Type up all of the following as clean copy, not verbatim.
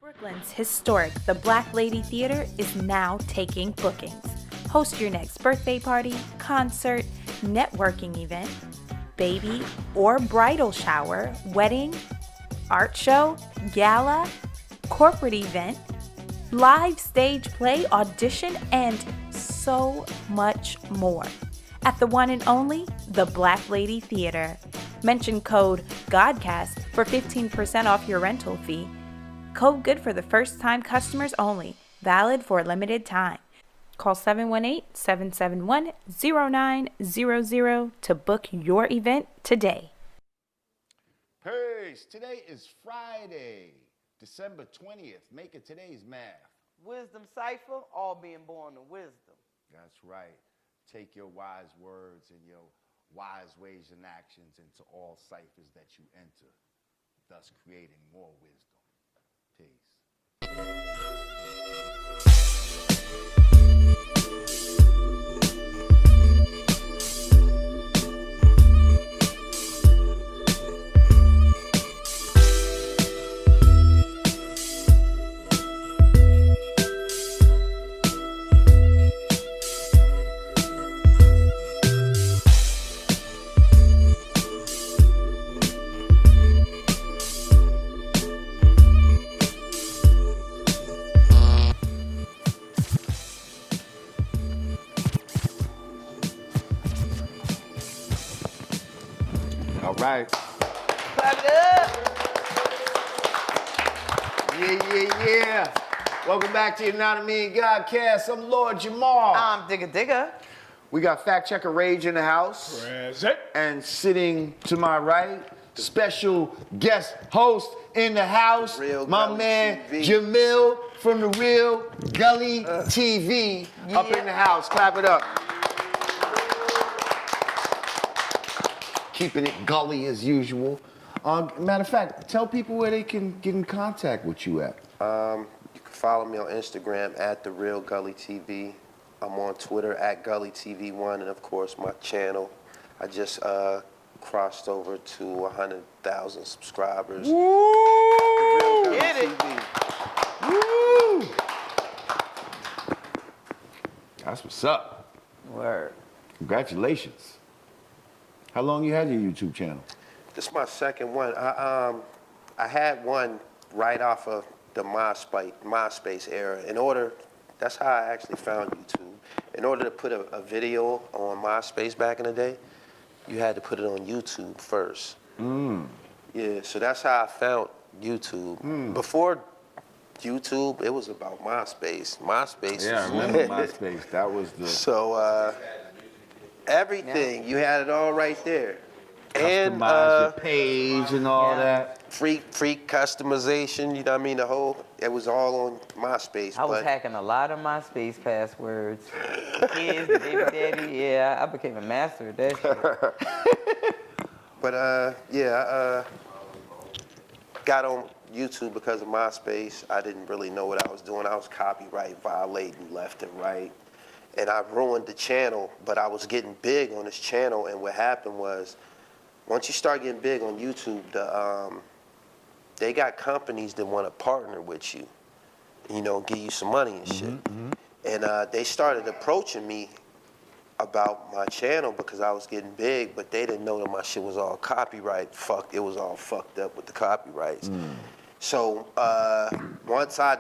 Brooklyn's historic The Black Lady Theater is now taking bookings. Host your next birthday party, concert, networking event, baby or bridal shower, wedding, art show, gala, corporate event, live stage play, audition, and so much more. At the one and only The Black Lady Theater. Mention code GODCAST for 15% off your rental fee. Code good for the first time customers only. Valid for a limited time. Call 718-771-0900 to book your event today. Peace. Today is Friday, December 20th. Making today's math. Wisdom cipher, all being born of wisdom. That's right. Take your wise words and your wise ways and actions into all ciphers that you enter, thus creating more wisdom. Peace. All right. Clap it up. Yeah. Welcome back to Yanadameen Godcast. I'm Lord Jamar. I'm Digga. We got fact checker Rage in the house. Present. And sitting to my right, special guest host in the house, Real my Gully man TV. Jamil from the Real Gully TV up in the house. Clap it up. Keeping it gully as usual. Matter of fact, tell people where they can get in contact with you at. You can follow me on Instagram at The Real Gully TV. I'm on Twitter at Gully TV1, and of course my channel. I just crossed over to 100,000 subscribers. Woo! Gully Get it. TV. Woo! That's what's up. Word. Congratulations. How long you had your YouTube channel? This is my second one. I had one right off of the MySpace era. That's how I actually found YouTube. In order to put a video on MySpace back in the day, you had to put it on YouTube first. Yeah, so that's how I found YouTube. Before YouTube, it was about MySpace. MySpace. Yeah, I remember MySpace. That was the So everything, you had it all right there. And customize your page and all that. free customization, you know what I mean? It was all on MySpace. I was but hacking a lot of MySpace passwords. The kids, the baby daddy, yeah, I became a master of that shit. But I got on YouTube because of MySpace. I didn't really know what I was doing. I was copyright violating left and right. And I ruined the channel, but I was getting big on this channel, and what happened was, once you start getting big on YouTube, they got companies that want to partner with you, give you some money and shit. And they started approaching me about my channel because I was getting big, but they didn't know that my shit was all copyright. It was all fucked up with the copyrights. So once I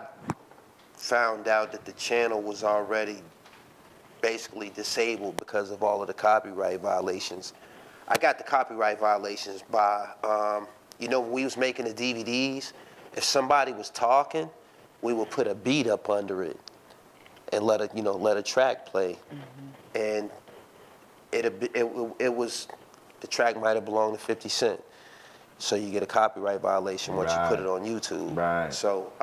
found out that the channel was already basically disabled because of all of the copyright violations, I got the copyright violations by, when we was making the DVDs, if somebody was talking, we would put a beat up under it and let a track play. And the track might have belonged to 50 Cent. So you get a copyright violation once you put it on YouTube. Right. So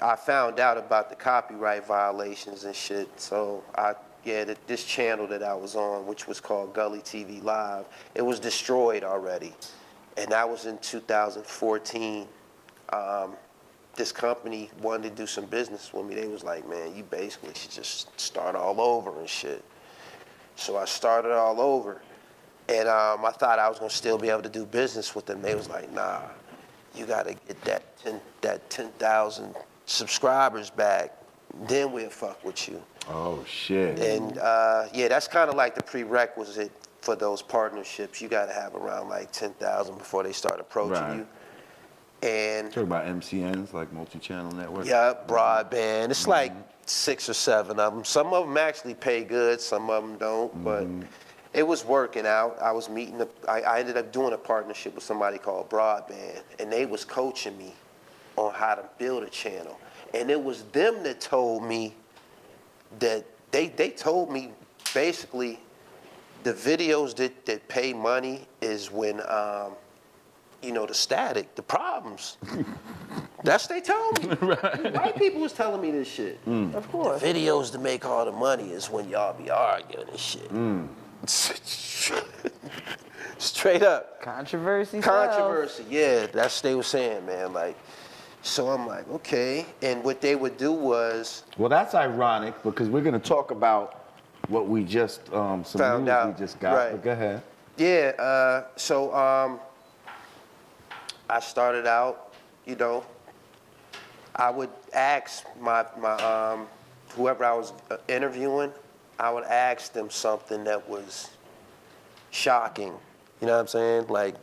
I found out about the copyright violations and shit. So this channel that I was on, which was called Gully TV Live, it was destroyed already. And that was in 2014. This company wanted to do some business with me. They was like, man, you basically should just start all over and shit. So I started all over. And I thought I was gonna still be able to do business with them. They was like, nah, you gotta get that 10,000 subscribers back. Then we'll fuck with you. Oh shit. And yeah, that's kind of like the prerequisite for those partnerships. You gotta have around like 10,000 before they start approaching you. And talk about MCNs, like multi-channel network. yeah, broadband. It's like 6 or 7 of them. Some of them actually pay good, some of them don't. But it was working out. I was meeting. I ended up doing a partnership with somebody called Broadband, and they was coaching me on how to build a channel. And it was them that told me that they told me basically the videos that pay money is when you know, the static, the problems. That's what they told me. Right. White people was telling me this shit. Of course. The videos that make all the money is when y'all be arguing and shit. Straight up. Controversy. Controversy, yeah, that's what they were saying, man. Like, so I'm like, okay. And what they would do was. Well, that's ironic because we're gonna talk about what we just some found news out. we just got. Right. But go ahead. Yeah. So I started out, you know, I would ask my whoever I was interviewing, I would ask them something that was shocking. You know what I'm saying? Like,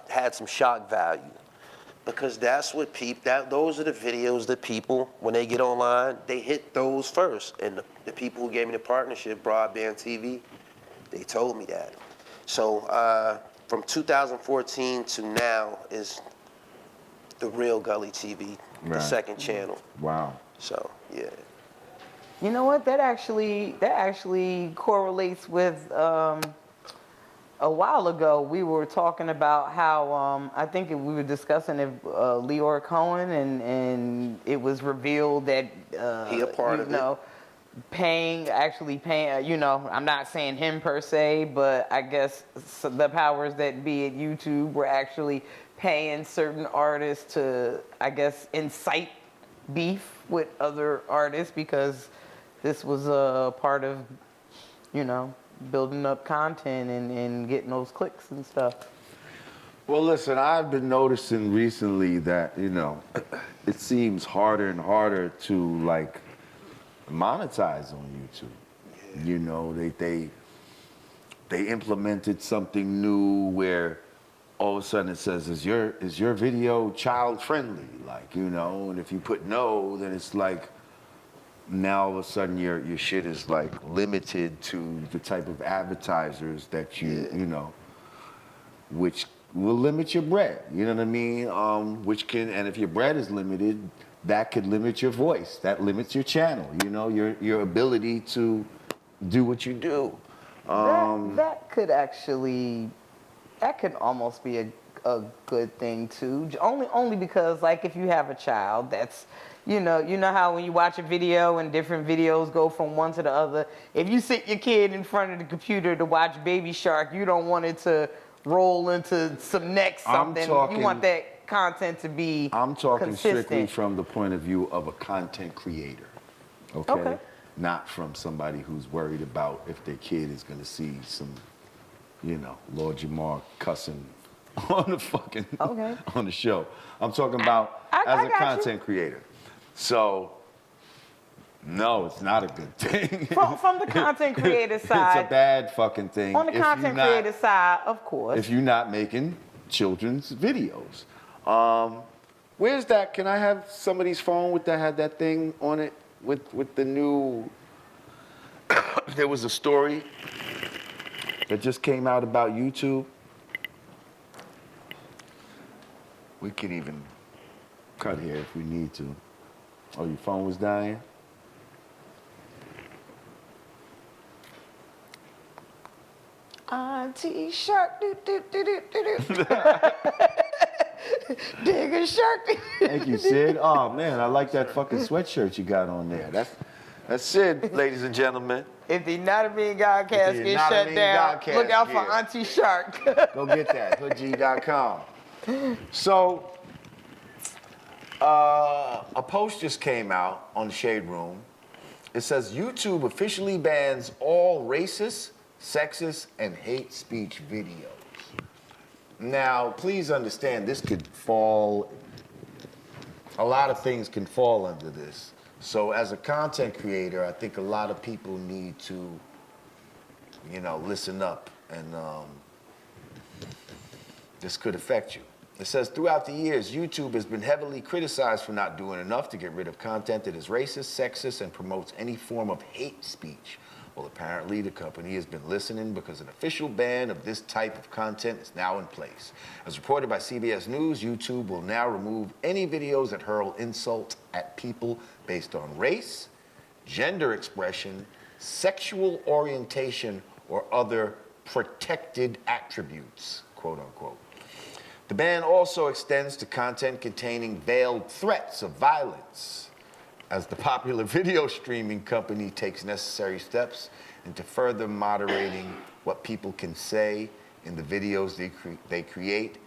had some shock value. Because that's what those are the videos that people, when they get online, they hit those first. And the people who gave me the partnership, Broadband TV, they told me that. So from 2014 to now is the real Gully TV, the second channel. Wow. So, yeah. You know what? That actually correlates with a while ago we were talking about how I think we were discussing it, Leor Cohen, and it was revealed that he a part of it. Actually paying, you know, I'm not saying him per se, but I guess the powers that be at YouTube were actually paying certain artists to, I guess, incite beef with other artists because this was a part of, you know, building up content and getting those clicks and stuff. Well, listen, I've been noticing recently that, you know, it seems harder and harder to, like, monetize on YouTube. Yeah. You know, they implemented something new where all of a sudden it says, is your video child friendly? Like, you know, and if you put no, then it's like, now all of a sudden your shit is like limited to the type of advertisers that you know, which will limit your bread. You know what I mean? And if your bread is limited, that could limit your voice. That limits your channel. You know, your ability to do what you do. That could almost be a good thing too. Only because, like, if you have a child that's, you know how when you watch a video and different videos go from one to the other, if you sit your kid in front of the computer to watch Baby Shark, you don't want it to roll into some next something. You want that content to be I'm talking consistent. Strictly from the point of view of a content creator, okay? Not from somebody who's worried about if their kid is going to see some, you know, Lord Jamar cussing on on the show. I'm talking about as a content creator. So, no, it's not a good thing. From the content creator side. It's a bad fucking thing. On the content creator side, of course. If you're not making children's videos. Where's that? Can I have somebody's phone with that had that thing on it with the new? There was a story that just came out about YouTube. We can even cut here if we need to. Oh, your phone was dying? T-shirt, Digga Shark. Thank you, Sid. Oh man, I like that fucking sweatshirt you got on there. That's Sid, ladies and gentlemen. If the Yanadameen Godcast gets shut down, look out for Auntie Shark. Go get that, hoodg.com. So, a post just came out on the Shade Room. It says YouTube officially bans all racist, sexist, and hate speech videos. Now, please understand, this could fall, a lot of things can fall under this. So as a content creator, I think a lot of people need to, you know, listen up, and this could affect you. It says, throughout the years, YouTube has been heavily criticized for not doing enough to get rid of content that is racist, sexist, and promotes any form of hate speech. Well, apparently the company has been listening because an official ban of this type of content is now in place. As reported by CBS News, YouTube will now remove any videos that hurl insult at people based on race, gender expression, sexual orientation, or other protected attributes, quote unquote. The ban also extends to content containing veiled threats of violence, as the popular video streaming company takes necessary steps into further moderating what people can say in the videos they create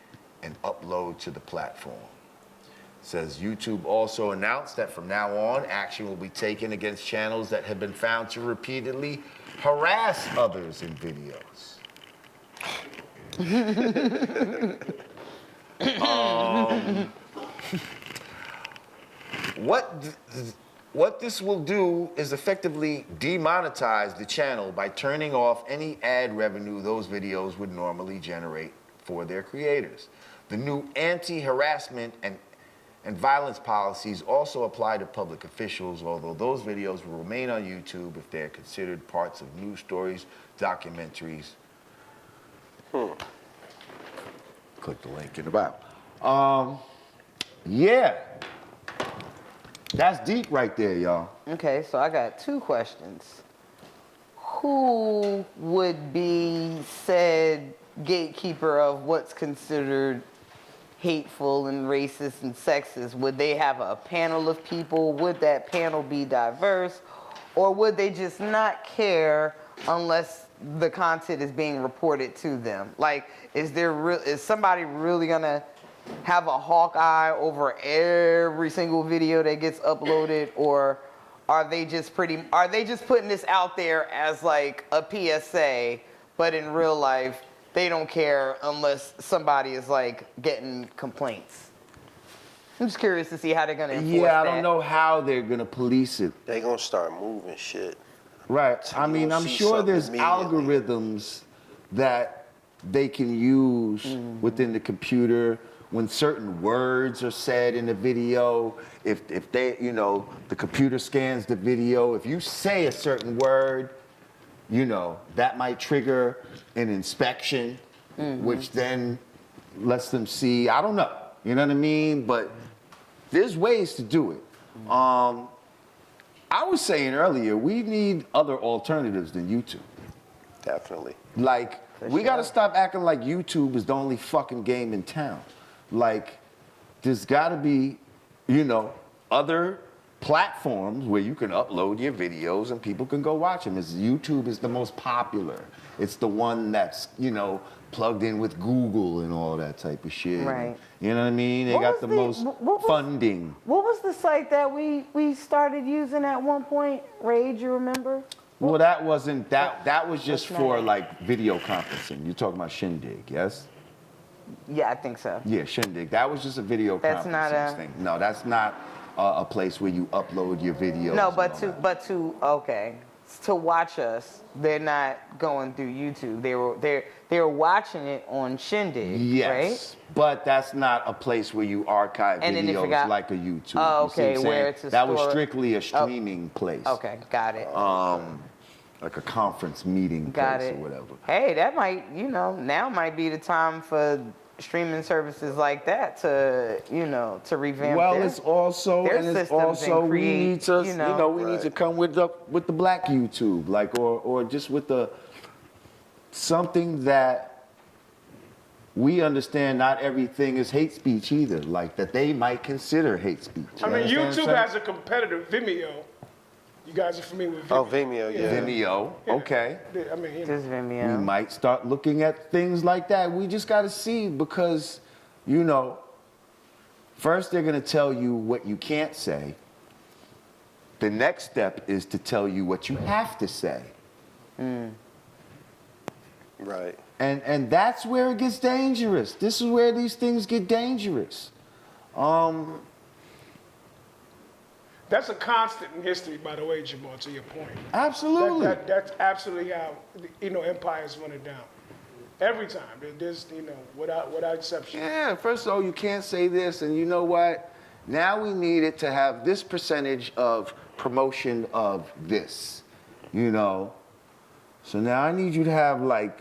and upload to the platform. It says YouTube also announced that from now on, action will be taken against channels that have been found to repeatedly harass others in videos. What this will do is effectively demonetize the channel by turning off any ad revenue those videos would normally generate for their creators. The new anti-harassment and violence policies also apply to public officials, although those videos will remain on YouTube if they're considered parts of news stories, documentaries. Click the link in the bio. Yeah. That's deep right there, y'all. Okay, so I got two questions. Who would be said gatekeeper of what's considered hateful and racist and sexist? Would they have a panel of people? Would that panel be diverse? Or would they just not care unless the content is being reported to them? Like, is somebody really gonna have a hawk eye over every single video that gets uploaded, or are they just putting this out there as like a PSA, but in real life they don't care unless somebody is like getting complaints? I'm just curious to see how they're gonna enforce that. I don't know how they're gonna police it. They gonna start moving shit. Right. I mean, I'm sure there's immediately. algorithms that they can use within the computer when certain words are said in the video. If they, you know, the computer scans the video, if you say a certain word, you know, that might trigger an inspection, which then lets them see. I don't know. You know what I mean? But there's ways to do it. I was saying earlier, we need other alternatives than YouTube. Definitely. Like, we gotta stop acting like YouTube is the only fucking game in town. Like, there's gotta be, you know, other platforms where you can upload your videos and people can go watch them. YouTube is the most popular. It's the one that's, you know, plugged in with Google and all that type of shit. Right. You know what I mean? They got the most funding. What was the site that we started using at one point? Rage, you remember? Well, that wasn't, that was just for like video conferencing. You're talking about Shindig, yes? Yeah, I think so. Yeah, Shindig. That was just a video conferencing thing. No, that's not a place where you upload your videos. No, to watch us, they're not going through YouTube. They were watching it on Shindig, yes, right? But that's not a place where you archive videos like a YouTube. Oh, okay, where it's that was strictly a streaming place. Okay, got it. Like a conference meeting place or whatever. Hey, that might, you know, now might be the time for streaming services like that to, you know, to revamp. Well, it's also we need to, we need to come with the black YouTube, like, or just with the something that we understand. Not everything is hate speech either. Like that they might consider hate speech. I mean, YouTube has a competitor, Vimeo. You guys are familiar with Vimeo? Oh, Vimeo, yeah. Vimeo, okay. I mean, Just Vimeo. We might start looking at things like that. We just got to see because, you know, first they're going to tell you what you can't say. The next step is to tell you what you have to say. Right. And that's where it gets dangerous. This is where these things get dangerous. That's a constant in history, by the way, Jamar, to your point. Absolutely. That's absolutely how, empires went down. Every time. There's, without exception. Yeah, first of all, you can't say this, and you know what? Now we need it to have this percentage of promotion of this, So now I need you to have, like,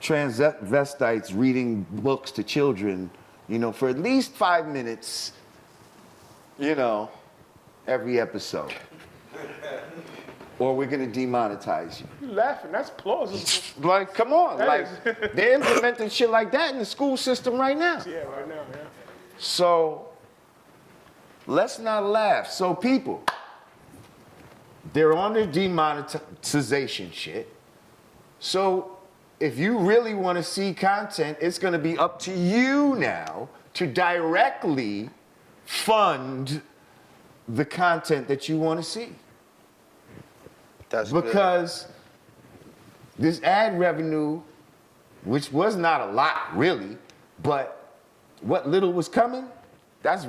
transvestites reading books to children, for at least 5 minutes, every episode. Or we're gonna demonetize you. You laughing, that's plausible. Like, come on. They're implementing shit like that in the school system right now. Yeah, right now, yeah. So, let's not laugh. So people, they're on their demonetization shit. So, if you really want to see content, it's gonna be up to you now to directly fund the content that you want to see. That's because this ad revenue, which was not a lot really, but what little was coming, that's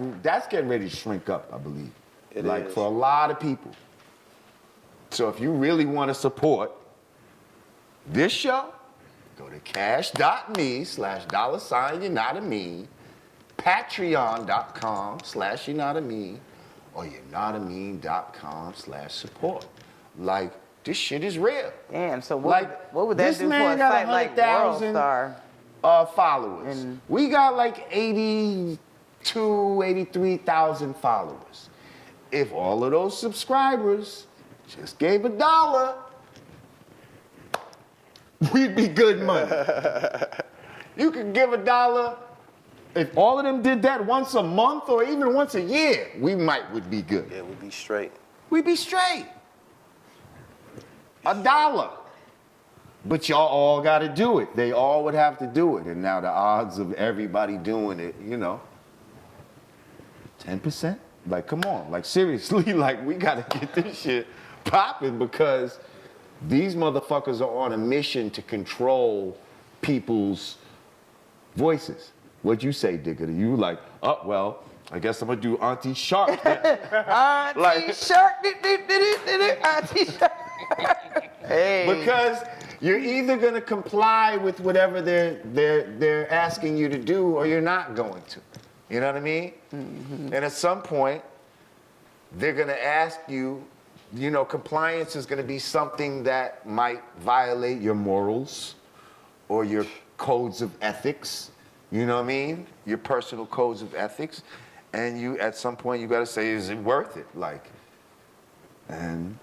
getting ready to shrink up, I believe. It like is. for a lot of people. So if you really want to support this show, go to cash.me/$Yanadameen, patreon.com/Yanadameen, or Yanadameen.com/support. Like, this shit is real. Damn, so what would that do for a site like WorldStar? Followers. We got like 83,000 followers. If all of those subscribers just gave $1, we'd be good money. You could give $1. If all of them did that once a month or even once a year, would be good. Yeah, we'd be straight. We'd be straight. $1. But y'all all got to do it. They all would have to do it. And now the odds of everybody doing it, 10%? Like, come on. Like, seriously, like, we got to get this shit popping because these motherfuckers are on a mission to control people's voices. What'd you say, Digga? You like, oh, well, I guess I'm going to do Auntie Shark. Auntie Shark. Auntie Shark. Hey. Because you're either gonna comply with whatever they're asking you to do, or you're not going to. You know what I mean? Mm-hmm. And at some point, they're gonna ask you. Compliance is gonna be something that might violate your morals, or your codes of ethics. You know what I mean? Your personal codes of ethics, and you at some point you gotta say, is it worth it? Like, and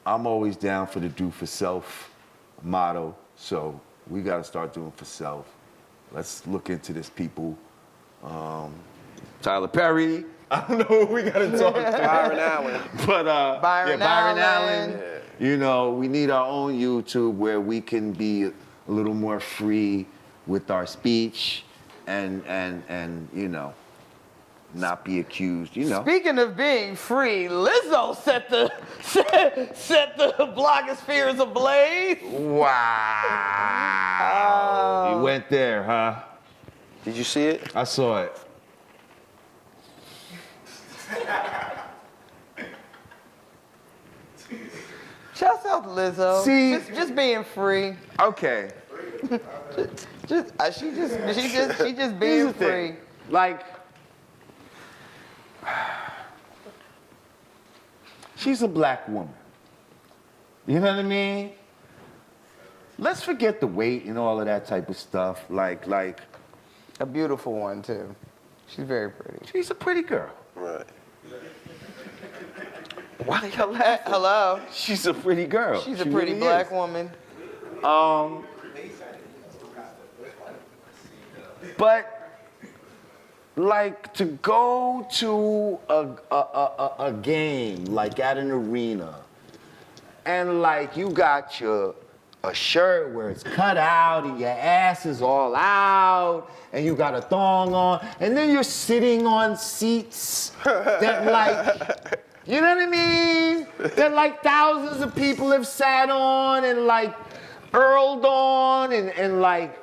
I'm always down for the do for self motto, so we got to start doing for self. Let's look into this, people. Tyler Perry. I don't know who we got to talk to. Byron Allen. But Byron Allen. We need our own YouTube where we can be a little more free with our speech and not be accused, Speaking of being free, Lizzo set the blogospheres ablaze. Wow. You went there, huh? Did you see it? I saw it. Shouts out to Lizzo. See, just being free. Okay. She just being free. Like, she's a black woman. You know what I mean? Let's forget the weight and all of that type of stuff. Like a beautiful one too. She's very pretty. She's a pretty girl. Right. Why are y'all laughing? Hello. She's a pretty girl. She's a pretty black woman. But like to go to a game like at an arena, and like you got a shirt where it's cut out and your ass is all out and you got a thong on, and then you're sitting on seats that like You know what I mean? That like thousands of people have sat on and like earled on and like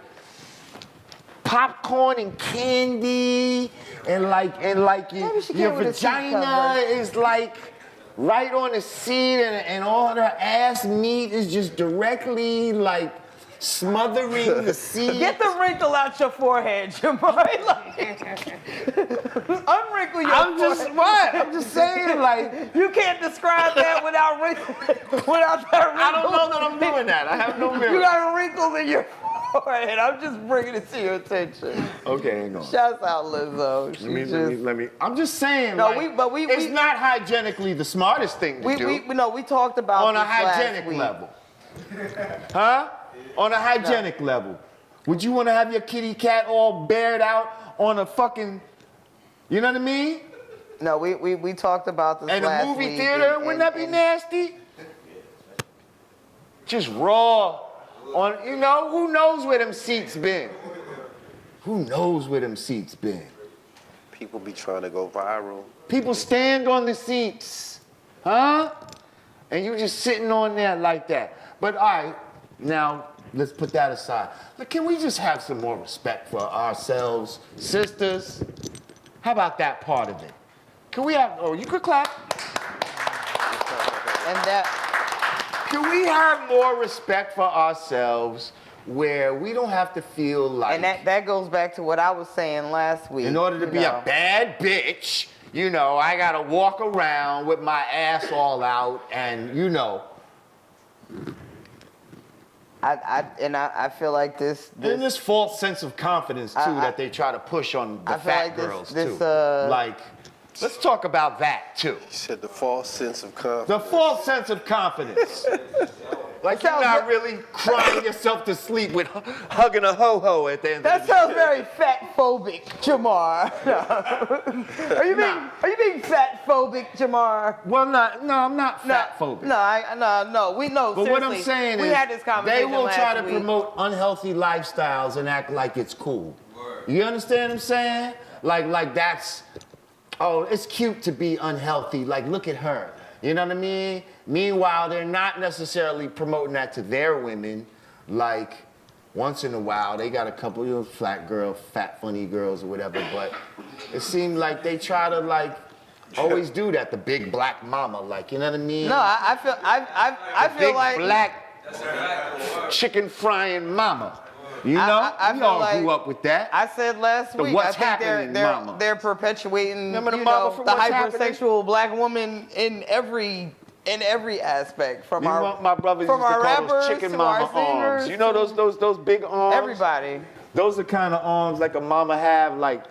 popcorn and candy and your vagina is like right on the seat and all her ass meat is just directly like smothering the seat. Get the wrinkle out your forehead, Jamar. Unwrinkle your forehead. I'm just saying, like, you can't describe that without without that wrinkle. I don't know that I'm doing that. I have no mirror. You got a wrinkle in your forehead. I'm just bringing it to your attention. Okay, hang on. Shouts out Lizzo. Let me. I'm just saying, No, like, it's not hygienically the smartest thing to do. We talked about on a this hygienic last week. level. Huh? On a hygienic level. Would you want to have your kitty cat all bared out on a fucking, you know what I mean? No, we talked about this and last a movie week. theater, wouldn't that be nasty? Just raw on, you know, who knows where them seats been? Who knows where them seats been? People be trying to go viral. People stand on the seats, huh? And you just sitting on there like that. But all right, now let's put that aside. Look, can we just have some more respect for ourselves, sisters? How about that part of it? Can we have, oh, you could clap. And that, Can we have more respect for ourselves where we don't have to feel like... and that goes back to what I was saying last week. In order to be a bad bitch, you know, I gotta walk around with my ass all out and, you know. I feel like this And this false sense of confidence, too, that they try to push on the fat girls, too. Like, let's talk about that, too. You said the false sense of confidence. The false sense of confidence. Like you're not really crying yourself to sleep with hugging a ho-ho at the end That of the sounds very fat-phobic, Jamar. Are you being fat-phobic, Jamar? Well, no, I'm not fat-phobic. No. We know. But what I'm saying we is, had this they conversation will try to last week. promote unhealthy lifestyles and act like it's cool. You understand what I'm saying? Like that's, oh, it's cute to be unhealthy. Like, look at her. You know what I mean? Meanwhile, they're not necessarily promoting that to their women. Like, once in a while, they got a couple of fat funny girls or whatever, but it seemed like they try to, like, always do that, the big black mama, like, you know what I mean? No, I feel like big black chicken frying mama. You know? I we feel all like grew up with that. I said last The week. what's I think happening, mama. they're perpetuating Remember the you mama know, from the What's Happening? hypersexual black woman in every aspect. From You our know, my brothers from used to our call rappers those chicken to mama our singers, arms. You know those big arms? everybody. Those are kind of arms like a mama have, like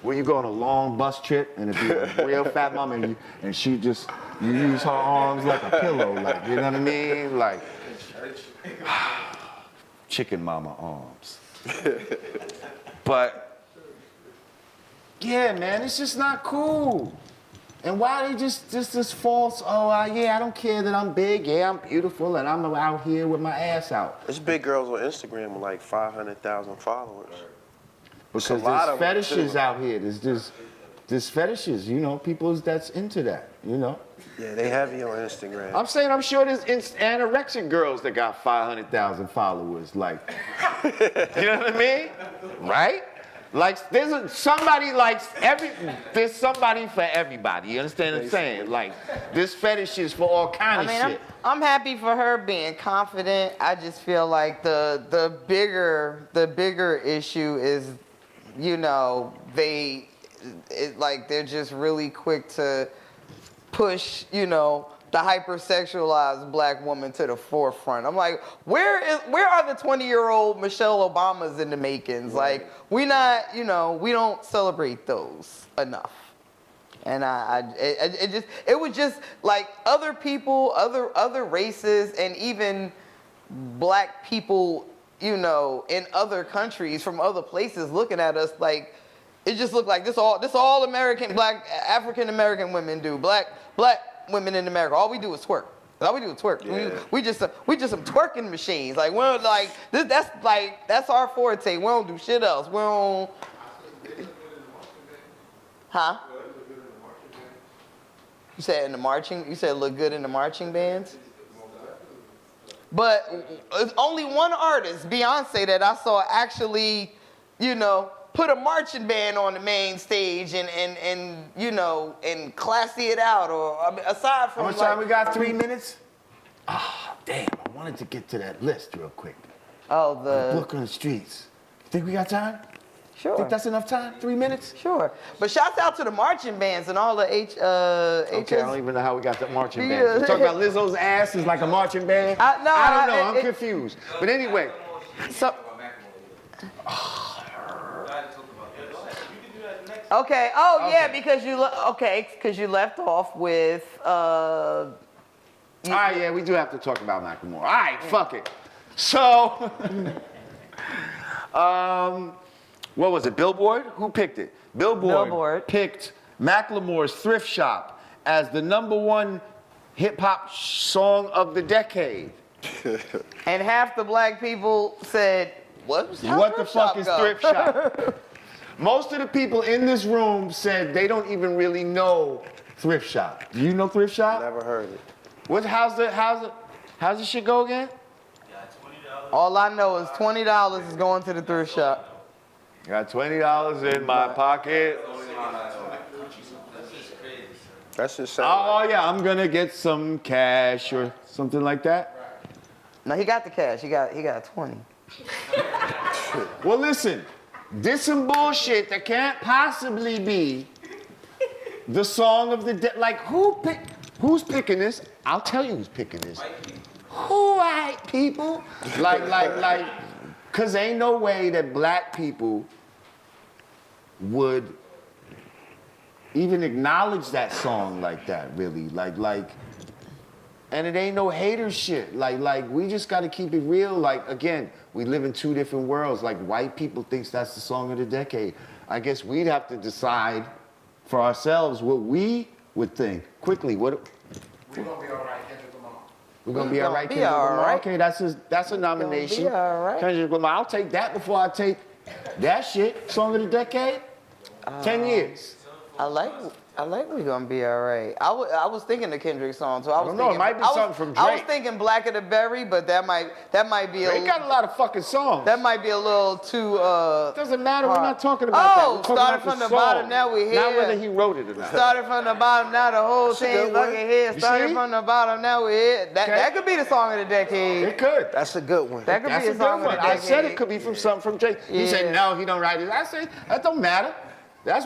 when you go on a long bus trip and it be a real fat mama and she just, you use her arms like a pillow, like, you know what I mean? Like, chicken mama arms. But, yeah, man, it's just not cool. And why they just this false, yeah, I don't care that I'm big, yeah, I'm beautiful, and I'm out here with my ass out. There's big girls on Instagram with like 500,000 followers. Because a lot there's of them, fetishes too. out here. There's fetishes, you know, people that's into that, you know. Yeah, they have you on Instagram. I'm saying I'm sure there's anorexic girls that got 500,000 followers, like, you know what I mean? Right? Like, there's somebody for everybody. You understand what I'm saying? Like, this fetish is for all kind of shit. I'm happy for her being confident. I just feel like the bigger issue is, you know, they're just really quick to push, you know, the hypersexualized black woman to the forefront. I'm like, where are the 20-year-old Michelle Obamas in the makings? Like, we don't celebrate those enough. And it was just like other people, other races, and even black people, you know, in other countries from other places looking at us like, it just looked like this all American, black, African American women do. Black women in America, all we do is twerk. All we do is twerk. Yeah. We just some twerking machines. Like, we're like that's our forte. We don't do shit else. We don't. Huh? You said in the marching. You said look good in the marching bands. But it's only one artist, Beyonce, that I saw actually, you know, put a marching band on the main stage and you know, and classy it out. Or I mean, aside from How much time we got? 3 minutes? Ah, damn, I wanted to get to that list real quick. Oh, Book on the streets. Think we got time? Sure. Think that's enough time? 3 minutes? Sure. But shouts out to the marching bands and all the Okay, I don't even know how we got that marching band. You talking about Lizzo's ass is like a marching band? No, I don't know. I'm confused. But anyway. So, okay. Oh yeah, because you left off with. All right, yeah, we do have to talk about Macklemore. All right, fuck it. So, what was it? Billboard? Who picked it? Billboard picked Macklemore's Thrift Shop as the #1 hip hop song of the decade. And half the black people said, "What the fuck is Thrift Shop?" Most of the people in this room said they don't even really know Thrift Shop. Do you know Thrift Shop? Never heard it. How's the shit go again? All I know is $20 is going to the thrift shop. Got $20 in my pocket. That's just Oh yeah, I'm gonna get some cash or something like that. No, he got the cash. He got 20. Well, listen, this some bullshit that can't possibly be the song of the day. Like, who's picking this? I'll tell you who's picking this. Who white people? Like, cause ain't no way that black people would even acknowledge that song like that, really. Like, and it ain't no hater shit. Like, we just gotta keep it real. Like, again, we live in two different worlds. Like, white people thinks that's the song of the decade. I guess we'd have to decide for ourselves what we would think. Quickly, what? We're gonna be all right, Kendrick Lamar. We're gonna be all right, Be Kendrick all Lamar. right. Okay, that's a nomination. Be all right. Kendrick Lamar. I'll take that before I take that shit. Song of the decade. 10 years. I like we gonna be all right. I was thinking the Kendrick song too. I don't know, it might be something from I was Drake. thinking Black of the Berry, but that might be They got a lot of fucking songs. that might be a little too Doesn't matter. We're hard. not talking about that. We're talking started about from the song, bottom, now we here. Not whether he wrote it or not. started from the bottom, now the whole That's a thing good one. fucking here. You Started see? from the bottom, now we here. That could be the song of the decade. It could. That's a good one. That could That's be a a song good of the one. I decade. said it could be from something from Drake. You Yeah. said no, he don't write it. I said that don't matter.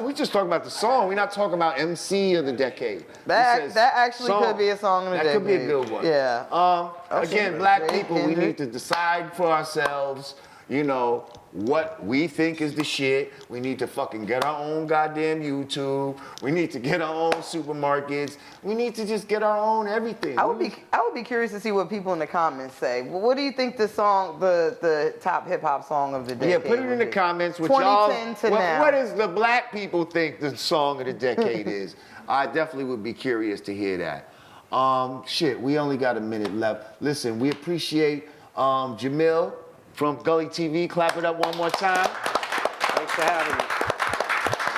We just talking about the song. We're not talking about MC of the decade. That actually song. could be a song of the decade. That could be a good one. Yeah. Again, black Drake, people, we Kendrick. need to decide for ourselves, you know, what we think is the shit. We need to fucking get our own goddamn YouTube. We need to get our own supermarkets. We need to just get our own everything. I would be curious to see what people in the comments say. Well, what do you think the song, the top hip hop song of the decade? Yeah, put it in the would be? comments. What y'all, 2010 to now. what does the black people think the song of the decade is? I definitely would be curious to hear that. Shit, we only got a minute left. Listen, we appreciate Jamil from Gully TV. Clap it up one more time. Thanks for having me.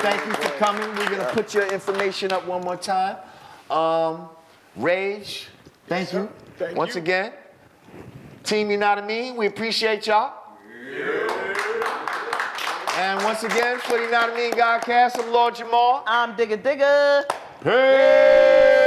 Thank you for coming. We're gonna put your information up one more time. Rage, thank you. Thank Once you. again. Team Yanadameen, we appreciate y'all. And once again, for the Yanadameen Godcast, I'm Lord Jamar. I'm Digga Digga. Peace.